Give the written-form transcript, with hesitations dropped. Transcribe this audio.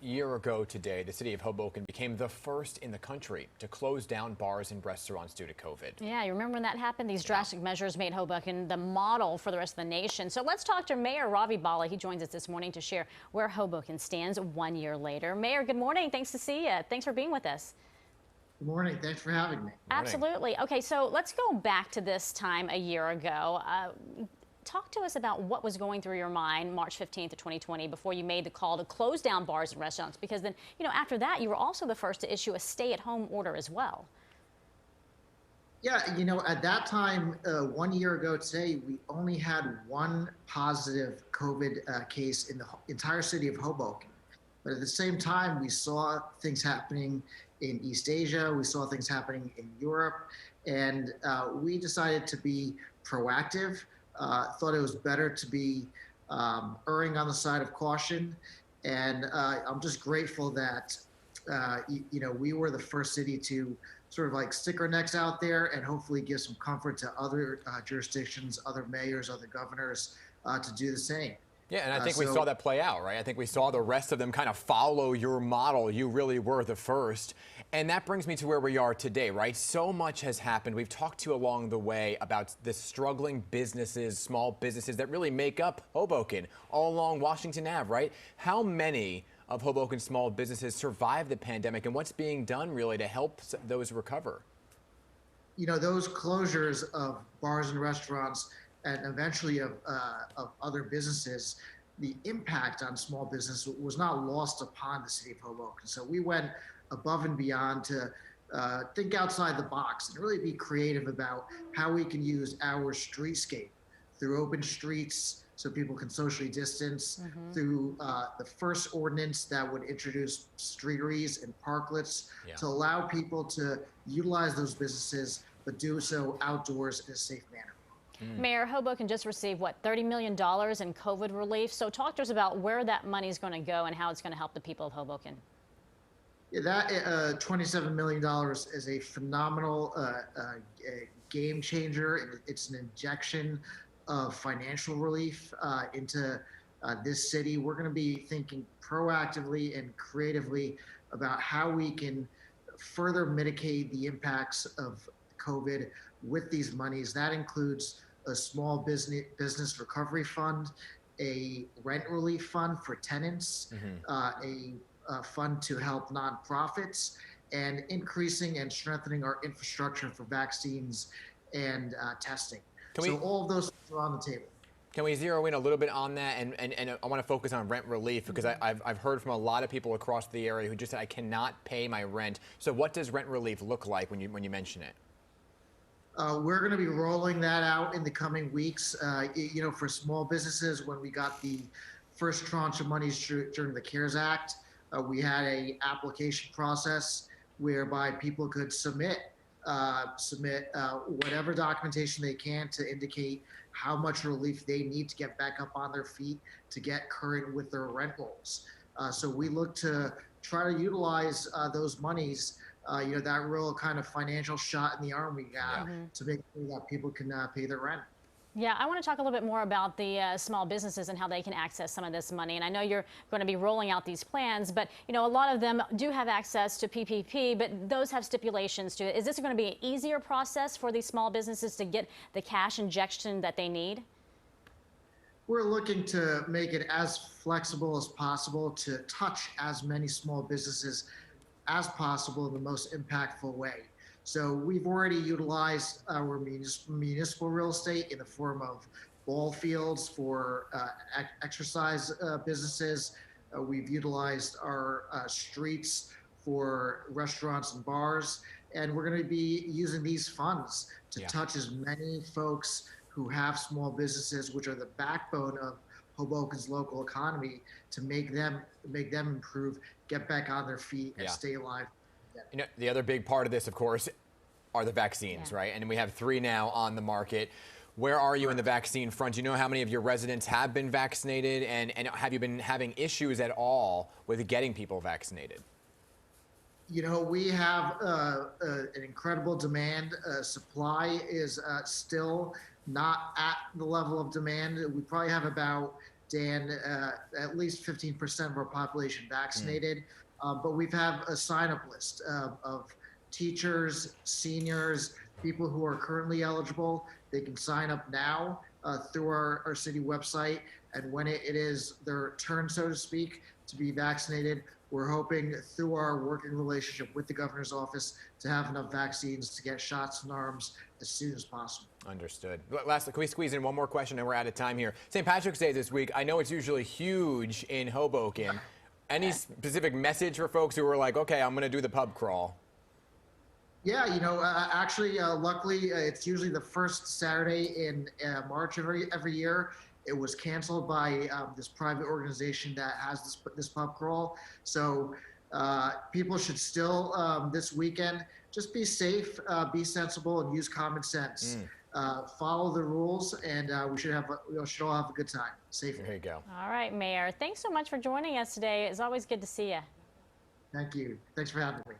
year ago today, the city of Hoboken became the first in the country to close down bars and restaurants due to COVID. Yeah, you remember when that happened? These drastic measures made Hoboken the model for the rest of the nation. So let's talk to Mayor Ravi Bhalla. He joins us this morning to share where Hoboken stands 1 year later. Mayor, good morning. Thanks to see you. Thanks for being with us. Good morning. Thanks for having me. Absolutely. Okay, so let's go back to this time a year ago. Talk to us about what was going through your mind March 15th of 2020 before you made the call to close down bars and restaurants, because then, after that, you were also the first to issue a stay-at-home order as well. Yeah, at that time, 1 year ago today, we only had one positive COVID case in the entire city of Hoboken. But at the same time, we saw things happening in East Asia, we saw things happening in Europe, and we decided to be proactive. Thought it was better to be erring on the side of caution. And I'm just grateful that, we were the first city to sort of like stick our necks out there and hopefully give some comfort to other jurisdictions, other mayors, other governors to do the same. Yeah, and I think we saw that play out, right? I think we saw the rest of them kind of follow your model. You really were the first. And that brings me to where we are today, right? So much has happened. We've talked to you along the way about the struggling businesses, small businesses that really make up Hoboken, all along Washington Ave, right? How many of Hoboken's small businesses survived the pandemic, and what's being done really to help those recover? Those closures of bars and restaurants and eventually of other businesses, the impact on small business was not lost upon the city of Hoboken. So we went above and beyond to think outside the box and really be creative about how we can use our streetscape through open streets so people can socially distance, through the first ordinance that would introduce streeteries and parklets to allow people to utilize those businesses, but do so outdoors in a safe manner. Mayor, Hoboken just received, $30 million in COVID relief. So talk to us about where that money is going to go and how it's going to help the people of Hoboken. Yeah, that $27 million is a phenomenal game changer. It's an injection of financial relief into this city. We're going to be thinking proactively and creatively about how we can further mitigate the impacts of COVID with these monies. That includes a small business recovery fund, a rent relief fund for tenants, a fund to help nonprofits, and increasing and strengthening our infrastructure for vaccines and testing. So all of those are on the table. Can we zero in a little bit on that? And I want to focus on rent relief because I've heard from a lot of people across the area who just said, I cannot pay my rent. So what does rent relief look like when you mention it? We're going to be rolling that out in the coming weeks. For small businesses, when we got the first tranche of monies during the CARES Act, we had a application process whereby people could submit whatever documentation they can to indicate how much relief they need to get back up on their feet to get current with their rent rolls. So we look to try to utilize those monies, that real kind of financial shot in the arm we got to make sure that people can pay their rent. Yeah, I want to talk a little bit more about the small businesses and how they can access some of this money. And I know you're going to be rolling out these plans, but a lot of them do have access to PPP, but those have stipulations to it. Is this going to be an easier process for these small businesses to get the cash injection that they need? We're looking to make it as flexible as possible to touch as many small businesses as possible in the most impactful way. So we've already utilized our municipal real estate in the form of ball fields for exercise businesses. We've utilized our streets for restaurants and bars. And we're going to be using these funds to touch as many folks who have small businesses, which are the backbone of Hoboken's local economy, to make them improve, get back on their feet, and stay alive. The other big part of this, of course, are the vaccines, right? And we have 3 now on the market. Where are you in the vaccine front? Do you know how many of your residents have been vaccinated, and have you been having issues at all with getting people vaccinated? We have an incredible demand. Supply is still not at the level of demand. We probably have about Dan, at least 15% of our population vaccinated. But we've had a sign-up list of teachers, seniors, people who are currently eligible. They can sign up now through our city website. And when it is their turn, so to speak, to be vaccinated, we're hoping through our working relationship with the governor's office to have enough vaccines to get shots in arms as soon as possible. Understood. Lastly, can we squeeze in one more question and we're out of time here? St. Patrick's Day this week. I know it's usually huge in Hoboken. Any specific message for folks who are like, okay, I'm going to do the pub crawl? Yeah, actually, luckily, it's usually the first Saturday in March every year. It was canceled by this private organization that has this pub crawl. So people should still, this weekend, just be safe, be sensible, and use common sense. Follow the rules, and we should all have a good time. Safely. There you go. All right, Mayor. Thanks so much for joining us today. It's always good to see you. Thank you. Thanks for having me.